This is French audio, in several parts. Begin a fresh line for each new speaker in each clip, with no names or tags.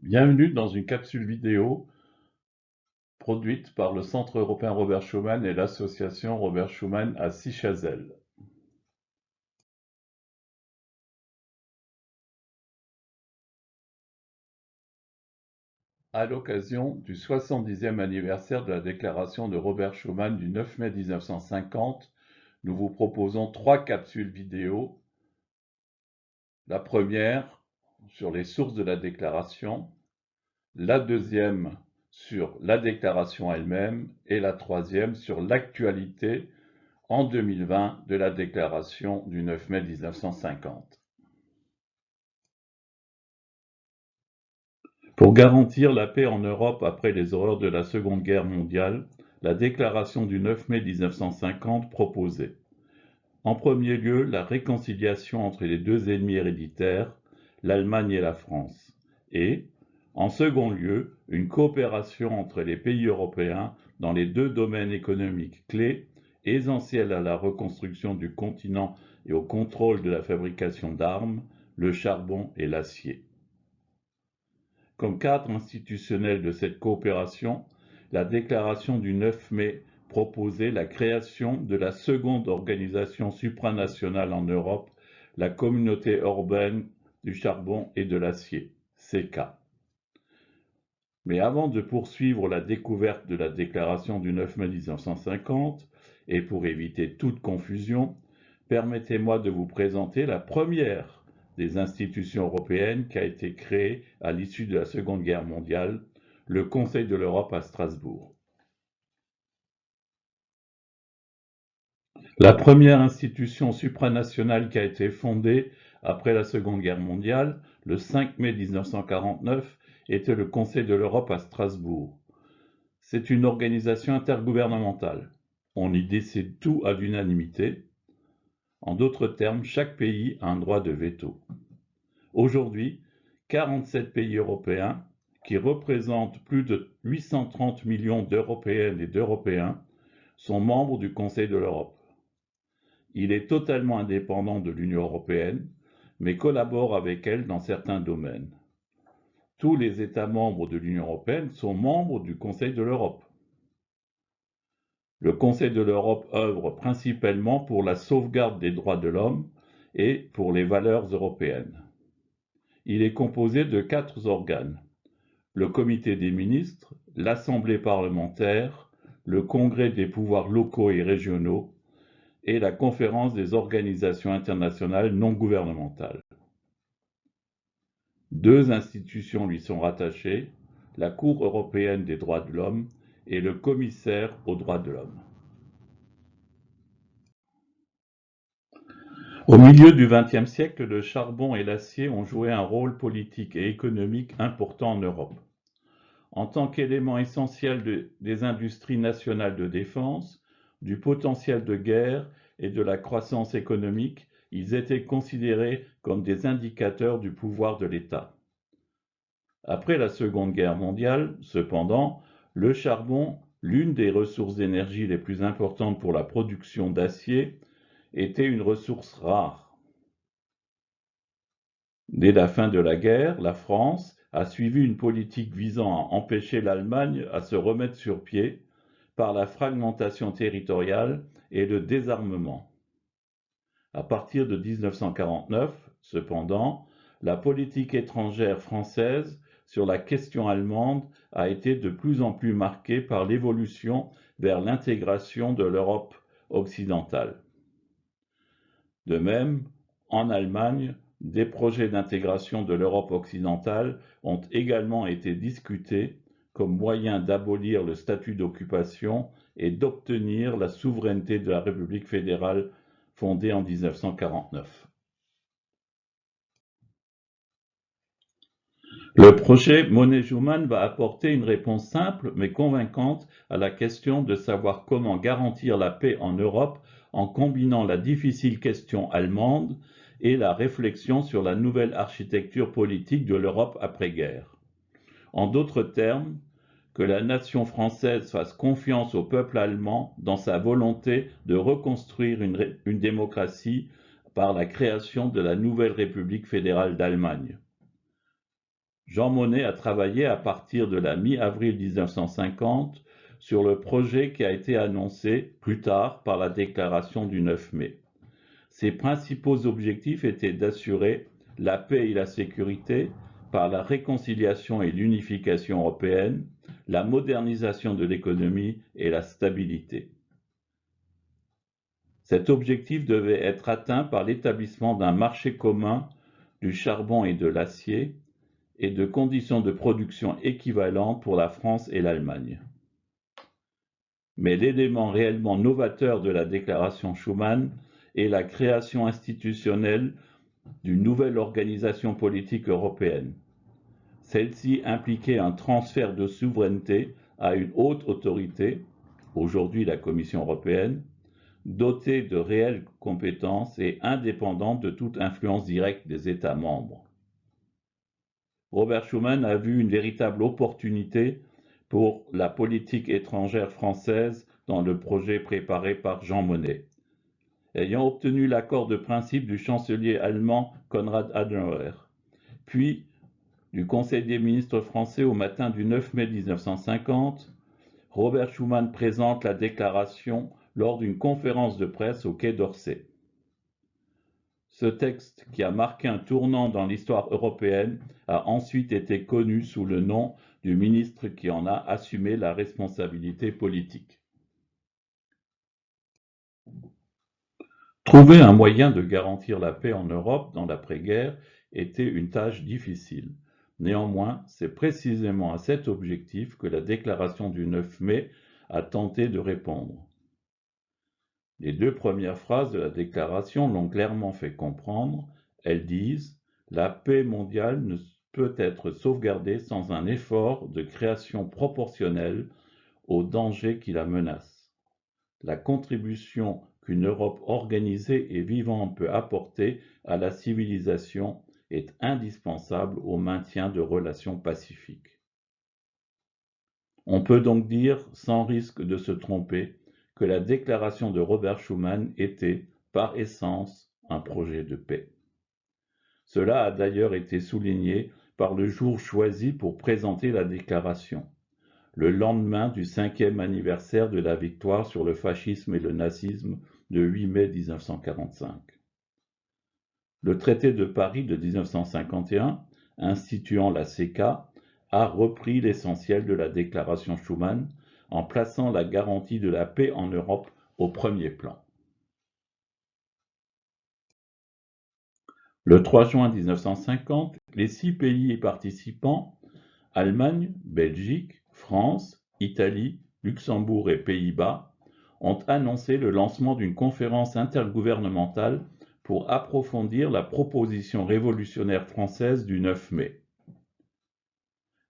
Bienvenue dans une capsule vidéo produite par le Centre européen Robert Schuman et l'association Robert Schuman à Sichazel. À l'occasion du 70e anniversaire de la déclaration de Robert Schuman du 9 mai 1950, nous vous proposons 3 capsules vidéo. La première sur les sources de la déclaration, la deuxième sur la déclaration elle-même et la troisième sur l'actualité en 2020 de la déclaration du 9 mai 1950. Pour garantir la paix en Europe après les horreurs de la Seconde Guerre mondiale, la déclaration du 9 mai 1950 proposait, en premier lieu, la réconciliation entre les deux ennemis héréditaires, l'Allemagne et la France, et, en second lieu, une coopération entre les pays européens dans les deux domaines économiques clés, essentiels à la reconstruction du continent et au contrôle de la fabrication d'armes, le charbon et l'acier. Comme cadre institutionnel de cette coopération, la déclaration du 9 mai proposait la création de la seconde organisation supranationale en Europe, la Communauté européenne du charbon et de l'acier, CECA. Mais avant de poursuivre la découverte de la déclaration du 9 mai 1950, et pour éviter toute confusion, permettez-moi de vous présenter la première des institutions européennes qui a été créée à l'issue de la Seconde Guerre mondiale, le Conseil de l'Europe à Strasbourg. La première institution supranationale qui a été fondée après la Seconde Guerre mondiale, le 5 mai 1949, était le Conseil de l'Europe à Strasbourg. C'est une organisation intergouvernementale. On y décide tout à l'unanimité. En d'autres termes, chaque pays a un droit de veto. Aujourd'hui, 47 pays européens, qui représentent plus de 830 millions d'Européennes et d'Européens, sont membres du Conseil de l'Europe. Il est totalement indépendant de l'Union européenne, mais collabore avec elle dans certains domaines. Tous les États membres de l'Union européenne sont membres du Conseil de l'Europe. Le Conseil de l'Europe œuvre principalement pour la sauvegarde des droits de l'homme et pour les valeurs européennes. Il est composé de 4 organes: le Comité des ministres, l'Assemblée parlementaire, le Congrès des pouvoirs locaux et régionaux et la Conférence des organisations internationales non gouvernementales. 2 institutions lui sont rattachées, la Cour européenne des droits de l'homme et le Commissaire aux droits de l'homme. Au milieu du XXe siècle, le charbon et l'acier ont joué un rôle politique et économique important en Europe. En tant qu'élément essentiel des industries nationales de défense, du potentiel de guerre et de la croissance économique, ils étaient considérés comme des indicateurs du pouvoir de l'État. Après la Seconde Guerre mondiale, cependant, le charbon, l'une des ressources d'énergie les plus importantes pour la production d'acier, était une ressource rare. Dès la fin de la guerre, la France a suivi une politique visant à empêcher l'Allemagne à se remettre sur pied par la fragmentation territoriale et le désarmement. À partir de 1949, cependant, la politique étrangère française sur la question allemande a été de plus en plus marquée par l'évolution vers l'intégration de l'Europe occidentale. De même, en Allemagne, des projets d'intégration de l'Europe occidentale ont également été discutés comme moyen d'abolir le statut d'occupation et d'obtenir la souveraineté de la République fédérale fondée en 1949. Le projet Monnet-Schuman va apporter une réponse simple mais convaincante à la question de savoir comment garantir la paix en Europe en combinant la difficile question allemande et la réflexion sur la nouvelle architecture politique de l'Europe après-guerre. En d'autres termes, que la nation française fasse confiance au peuple allemand dans sa volonté de reconstruire une démocratie par la création de la nouvelle République fédérale d'Allemagne. Jean Monnet a travaillé à partir de la mi-avril 1950 sur le projet qui a été annoncé plus tard par la déclaration du 9 mai. Ses principaux objectifs étaient d'assurer la paix et la sécurité par la réconciliation et l'unification européenne, la modernisation de l'économie et la stabilité. Cet objectif devait être atteint par l'établissement d'un marché commun du charbon et de l'acier et de conditions de production équivalentes pour la France et l'Allemagne. Mais l'élément réellement novateur de la déclaration Schuman est la création institutionnelle d'une nouvelle organisation politique européenne. Celle-ci impliquait un transfert de souveraineté à une haute autorité, aujourd'hui la Commission européenne, dotée de réelles compétences et indépendante de toute influence directe des États membres. Robert Schuman a vu une véritable opportunité pour la politique étrangère française dans le projet préparé par Jean Monnet. Ayant obtenu l'accord de principe du chancelier allemand Konrad Adenauer, puis du Conseil des ministres français au matin du 9 mai 1950, Robert Schuman présente la déclaration lors d'une conférence de presse au Quai d'Orsay. Ce texte, qui a marqué un tournant dans l'histoire européenne, a ensuite été connu sous le nom du ministre qui en a assumé la responsabilité politique. Trouver un moyen de garantir la paix en Europe dans l'après-guerre était une tâche difficile. Néanmoins, c'est précisément à cet objectif que la déclaration du 9 mai a tenté de répondre. Les deux premières phrases de la déclaration l'ont clairement fait comprendre. Elles disent « La paix mondiale ne peut être sauvegardée sans un effort de création proportionnel aux dangers qui la menacent. La contribution qu'une Europe organisée et vivante peut apporter à la civilisation est indispensable au maintien de relations pacifiques. » On peut donc dire, sans risque de se tromper, que la déclaration de Robert Schuman était, par essence, un projet de paix. Cela a d'ailleurs été souligné par le jour choisi pour présenter la déclaration, le lendemain du 5e anniversaire de la victoire sur le fascisme et le nazisme de 8 mai 1945. Le traité de Paris de 1951, instituant la CECA, a repris l'essentiel de la déclaration Schuman en plaçant la garantie de la paix en Europe au premier plan. Le 3 juin 1950, les 6 pays participants, Allemagne, Belgique, France, Italie, Luxembourg et Pays-Bas, ont annoncé le lancement d'une conférence intergouvernementale pour approfondir la proposition révolutionnaire française du 9 mai.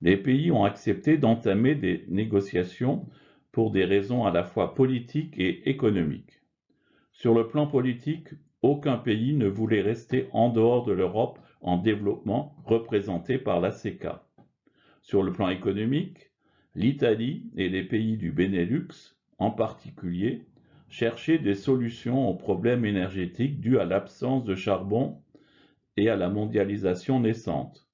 Les pays ont accepté d'entamer des négociations pour des raisons à la fois politiques et économiques. Sur le plan politique, aucun pays ne voulait rester en dehors de l'Europe en développement représentée par la CECA. Sur le plan économique, l'Italie et les pays du Benelux, en particulier, cherchaient des solutions aux problèmes énergétiques dus à l'absence de charbon et à la mondialisation naissante,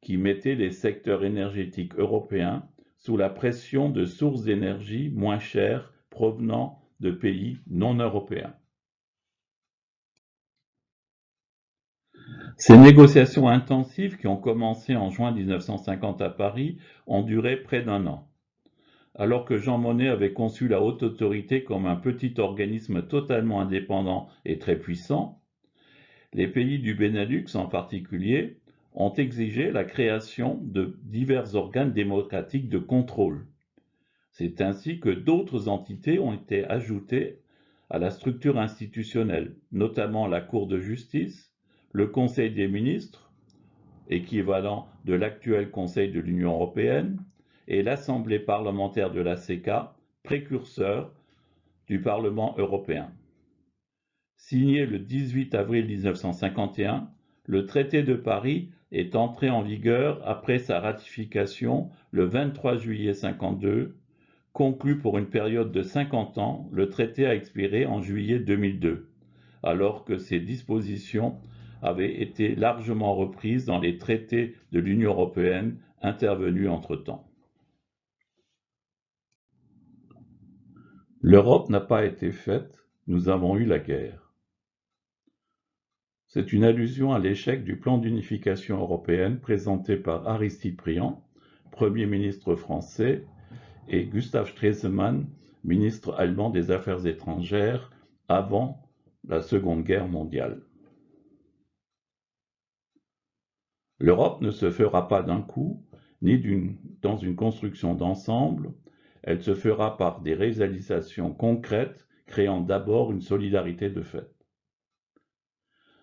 qui mettait les secteurs énergétiques européens sous la pression de sources d'énergie moins chères provenant de pays non européens. Ces négociations intensives, qui ont commencé en juin 1950 à Paris, ont duré près d'1 an. Alors que Jean Monnet avait conçu la Haute Autorité comme un petit organisme totalement indépendant et très puissant, les pays du Benelux en particulier ont exigé la création de divers organes démocratiques de contrôle. C'est ainsi que d'autres entités ont été ajoutées à la structure institutionnelle, notamment la Cour de justice, le Conseil des ministres, équivalent de l'actuel Conseil de l'Union européenne, et l'Assemblée parlementaire de la CECA, précurseur du Parlement européen. Signé le 18 avril 1951, le traité de Paris est entré en vigueur après sa ratification le 23 juillet 1952. Conclu pour une période de 50 ans, le traité a expiré en juillet 2002, alors que ses dispositions avait été largement reprise dans les traités de l'Union européenne intervenus entre-temps. L'Europe n'a pas été faite, nous avons eu la guerre. C'est une allusion à l'échec du plan d'unification européenne présenté par Aristide Briand, Premier ministre français, et Gustav Stresemann, ministre allemand des Affaires étrangères, avant la Seconde Guerre mondiale. L'Europe ne se fera pas d'un coup, ni dans une construction d'ensemble, elle se fera par des réalisations concrètes, créant d'abord une solidarité de fait.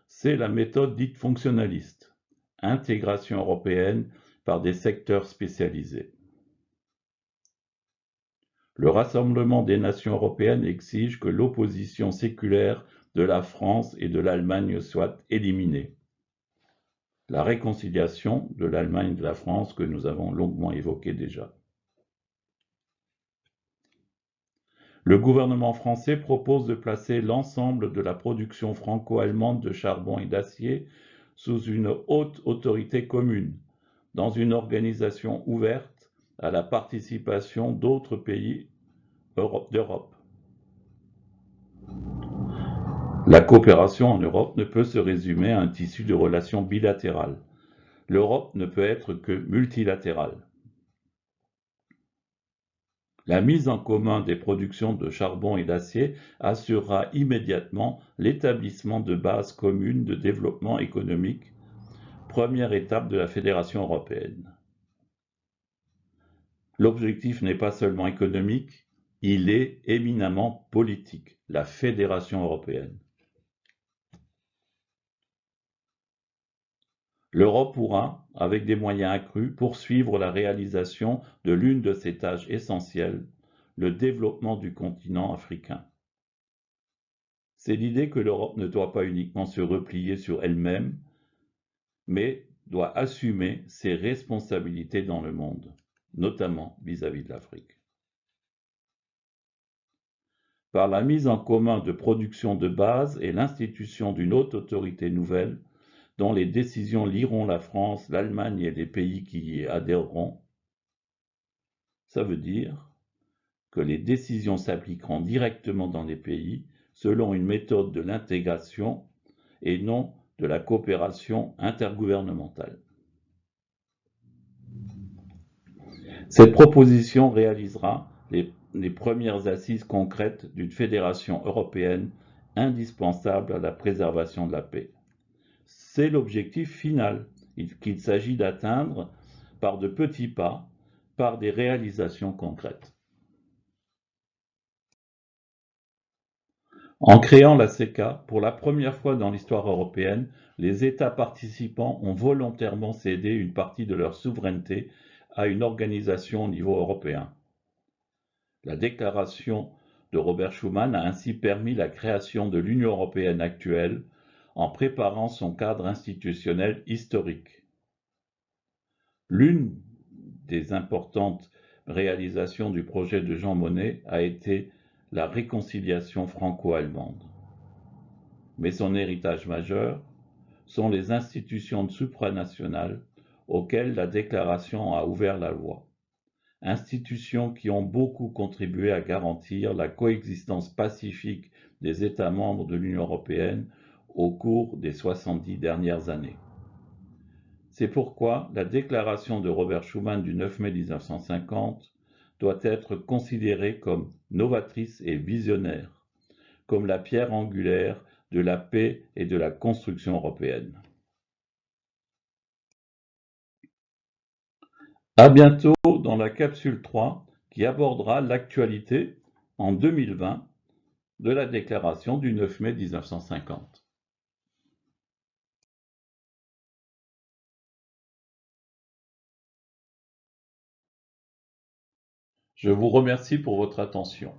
C'est la méthode dite fonctionnaliste, intégration européenne par des secteurs spécialisés. Le Rassemblement des nations européennes exige que l'opposition séculaire de la France et de l'Allemagne soit éliminée. La réconciliation de l'Allemagne et de la France que nous avons longuement évoquée déjà. Le gouvernement français propose de placer l'ensemble de la production franco-allemande de charbon et d'acier sous une haute autorité commune, dans une organisation ouverte à la participation d'autres pays d'Europe. La coopération en Europe ne peut se résumer à un tissu de relations bilatérales. L'Europe ne peut être que multilatérale. La mise en commun des productions de charbon et d'acier assurera immédiatement l'établissement de bases communes de développement économique, première étape de la fédération européenne. L'objectif n'est pas seulement économique, il est éminemment politique, la fédération européenne. L'Europe pourra, avec des moyens accrus, poursuivre la réalisation de l'une de ses tâches essentielles, le développement du continent africain. C'est l'idée que l'Europe ne doit pas uniquement se replier sur elle-même, mais doit assumer ses responsabilités dans le monde, notamment vis-à-vis de l'Afrique. Par la mise en commun de production de base et l'institution d'une haute autorité nouvelle, dont les décisions lieront la France, l'Allemagne et les pays qui y adhéreront, ça veut dire que les décisions s'appliqueront directement dans les pays selon une méthode de l'intégration et non de la coopération intergouvernementale. Cette proposition réalisera les premières assises concrètes d'une fédération européenne indispensable à la préservation de la paix. C'est l'objectif final qu'il s'agit d'atteindre par de petits pas, par des réalisations concrètes. En créant la CECA, pour la première fois dans l'histoire européenne, les États participants ont volontairement cédé une partie de leur souveraineté à une organisation au niveau européen. La déclaration de Robert Schuman a ainsi permis la création de l'Union européenne actuelle en préparant son cadre institutionnel historique. L'une des importantes réalisations du projet de Jean Monnet a été la réconciliation franco-allemande. Mais son héritage majeur sont les institutions supranationales auxquelles la déclaration a ouvert la voie. Institutions qui ont beaucoup contribué à garantir la coexistence pacifique des États membres de l'Union européenne au cours des 70 dernières années. C'est pourquoi la déclaration de Robert Schuman du 9 mai 1950 doit être considérée comme novatrice et visionnaire, comme la pierre angulaire de la paix et de la construction européenne. À bientôt dans la capsule 3 qui abordera l'actualité en 2020 de la déclaration du 9 mai 1950. Je vous remercie pour votre attention.